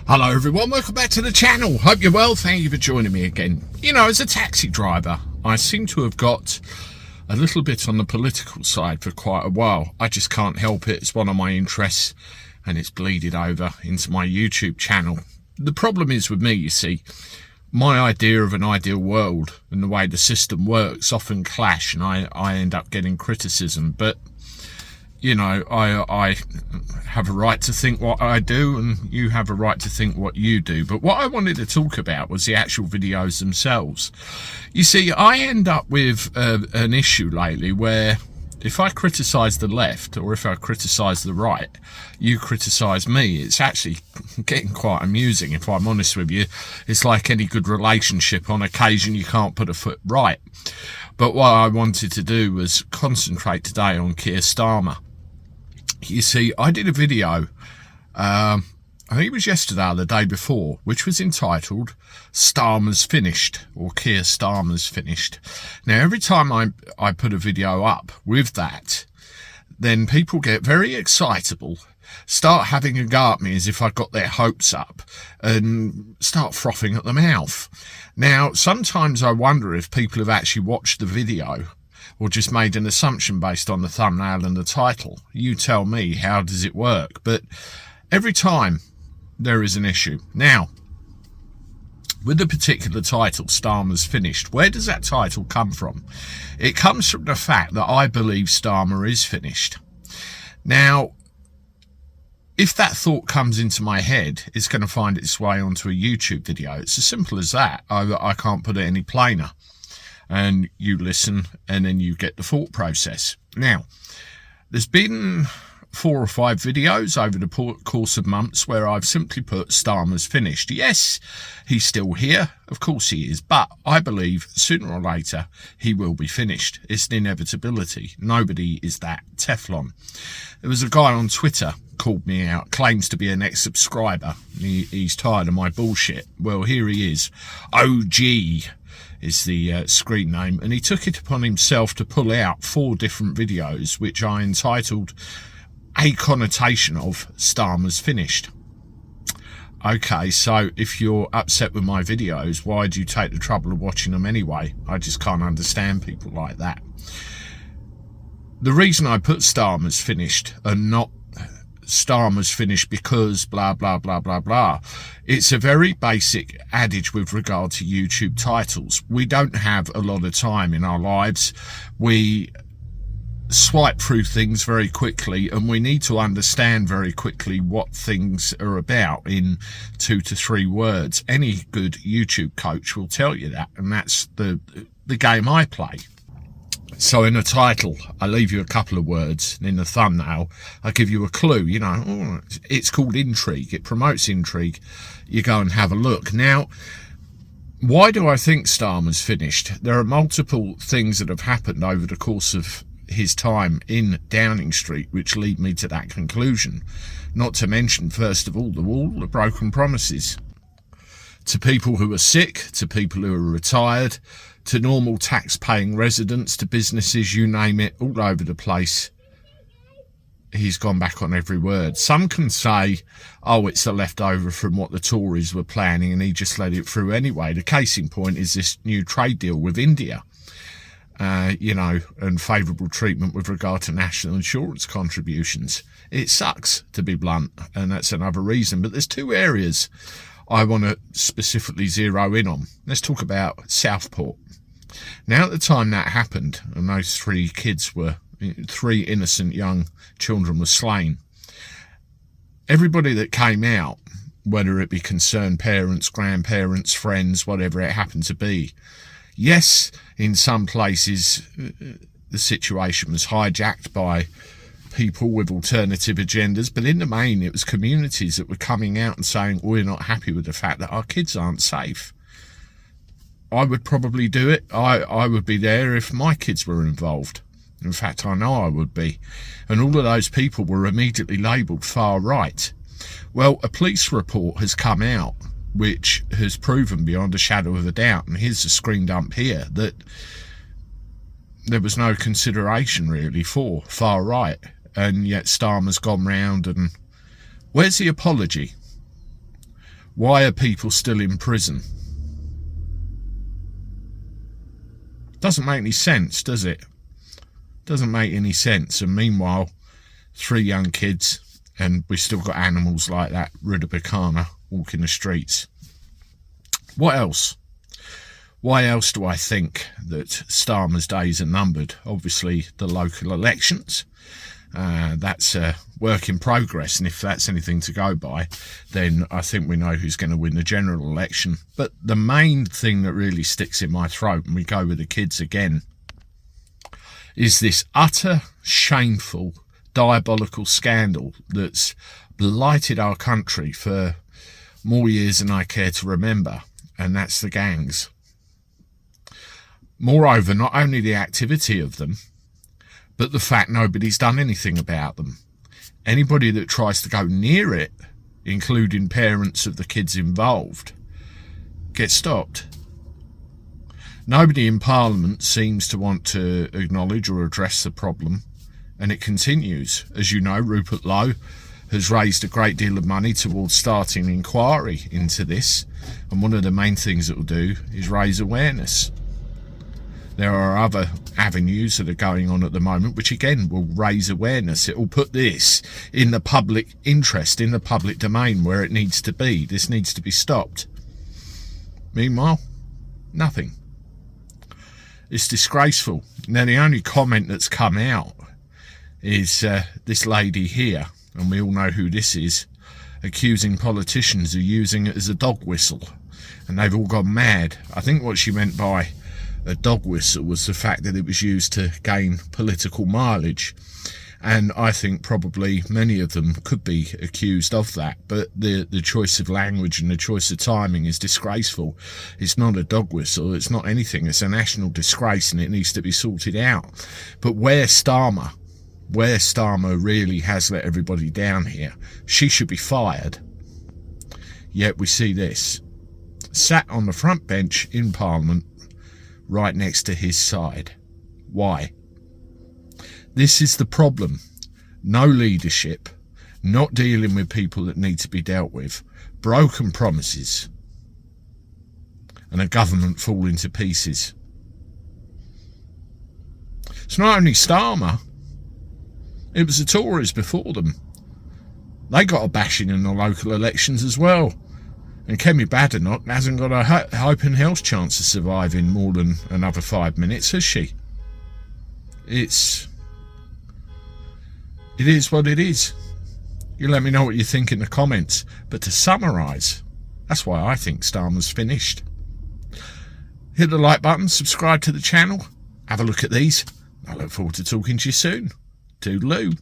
Hello everyone, welcome back to the channel. Hope you're well, thank you for joining me again. You know, as a taxi driver, I seem to have got a little bit on the political side for quite a while. I just can't help it, it's one of my interests and it's bleeded over into my YouTube channel. The problem is with me, you see, my idea of an ideal world and the way the system works often clash and I end up getting criticism, but you know, I have a right to think what I do and you have a right to think what you do. But what I wanted to talk about was the actual videos themselves. You see, I end up with an issue lately where if I criticise the left or if I criticise the right, you criticise me. It's actually getting quite amusing, if I'm honest with you. It's like any good relationship. On occasion, you can't put a foot right. But what I wanted to do was concentrate today on Keir Starmer. You see, I did a video, I think it was yesterday or the day before, which was entitled STARMERS FINISHED, or Keir Starmer's Finished. Now, every time I put a video up with that, then people get very excitable, start having a go at me as if I've got their hopes up, and start frothing at the mouth. Now, sometimes I wonder if people have actually watched the video or just made an assumption based on the thumbnail and the title. You tell me, how does it work? But every time there is an issue. Now, with the particular title, Starmer's Finished, where does that title come from? It comes from the fact that I believe Starmer is finished. Now, if that thought comes into my head, it's going to find its way onto a YouTube video. It's as simple as that. I can't put it any plainer. And you listen and then you get the thought process. Now, there's been 4 or 5 videos over the course of months where I've simply put Starmer's finished. Yes, he's still here. Of course he is. But I believe sooner or later he will be finished. It's an inevitability. Nobody is that Teflon. There was a guy on Twitter called me out, claims to be an ex-subscriber. He's tired of my bullshit. Well, here he is. OG is the screen name, and he took it upon himself to pull out 4 different videos which I entitled A Connotation of Starmer's Finished. Okay, so if you're upset with my videos, why do you take the trouble of watching them anyway? I just can't understand people like that. The reason I put Starmer's Finished and not Starmer's finished because blah blah blah blah blah, it's a very basic adage with regard to YouTube titles. We don't have a lot of time in our lives. We swipe through things very quickly and we need to understand very quickly what things are about in 2 to 3 words. Any good YouTube coach will tell you that, and that's the game I play. So in the title, I leave you a couple of words, and in the thumbnail, I give you a clue. You know, it's called intrigue. It promotes intrigue. You go and have a look. Now, why do I think Starmer's finished? There are multiple things that have happened over the course of his time in Downing Street which lead me to that conclusion. Not to mention, first of all the broken promises. To people who are sick, to people who are retired, to normal tax-paying residents, to businesses, you name it, all over the place. He's gone back on every word. Some can say, oh, it's a leftover from what the Tories were planning and he just let it through anyway. The case in point is this new trade deal with India, you know, and favourable treatment with regard to national insurance contributions. It sucks, to be blunt, and that's another reason. But there's 2 areas I want to specifically zero in on. Let's talk about Southport. Now, at the time that happened, and those 3 innocent young children were slain, everybody that came out, whether it be concerned parents, grandparents, friends, whatever it happened to be, yes, in some places the situation was hijacked by people with alternative agendas, but in the main it was communities that were coming out and saying, we're not happy with the fact that our kids aren't safe. I would probably do it. I would be there if my kids were involved. In fact, I know I would be. And all of those people were immediately labelled far right. Well, a police report has come out which has proven beyond a shadow of a doubt, and here's the screen dump here, that there was no consideration really for far right. And yet Starmer's gone round and where's the apology? Why are people still in prison? Doesn't make any sense, does it? Doesn't make any sense. And meanwhile, 3 young kids, and we've still got animals like that Rudabacana walking the streets. What else? Why else do I think that Starmer's days are numbered? Obviously, the local elections. That's a work in progress, and if that's anything to go by, then I think we know who's going to win the general election. But the main thing that really sticks in my throat, and we go with the kids again, is this utter, shameful, diabolical scandal that's blighted our country for more years than I care to remember, and that's the gangs. Moreover, not only the activity of them, but the fact nobody's done anything about them. Anybody that tries to go near it, including parents of the kids involved, gets stopped. Nobody in Parliament seems to want to acknowledge or address the problem, and it continues. As you know, Rupert Lowe has raised a great deal of money towards starting an inquiry into this, and one of the main things it will do is raise awareness. There are other avenues that are going on at the moment which again will raise awareness. It will put this in the public interest, in the public domain where it needs to be. This needs to be stopped. Meanwhile, nothing. It's disgraceful. Now the only comment that's come out is this lady here, and we all know who this is, accusing politicians of using it as a dog whistle, and they've all gone mad. I think what she meant by a dog whistle was the fact that it was used to gain political mileage, and I think probably many of them could be accused of that, but the choice of language and the choice of timing is disgraceful. It's not a dog whistle, it's not anything, it's a national disgrace, and it needs to be sorted out. But where Starmer really has let everybody down here, she should be fired. Yet we see this, sat on the front bench in Parliament, right next to his side. Why? This is the problem. No leadership, not dealing with people that need to be dealt with, broken promises, and a government falling to pieces. It's not only Starmer, it was the Tories before them. They got a bashing in the local elections as well. And Kemi Badenoch hasn't got a hope in hell's chance of surviving more than another 5 minutes, has she? It is what it is. You let me know what you think in the comments. But to summarise, that's why I think Starmer's finished. Hit the like button, subscribe to the channel, have a look at these. I look forward to talking to you soon. Toodaloo.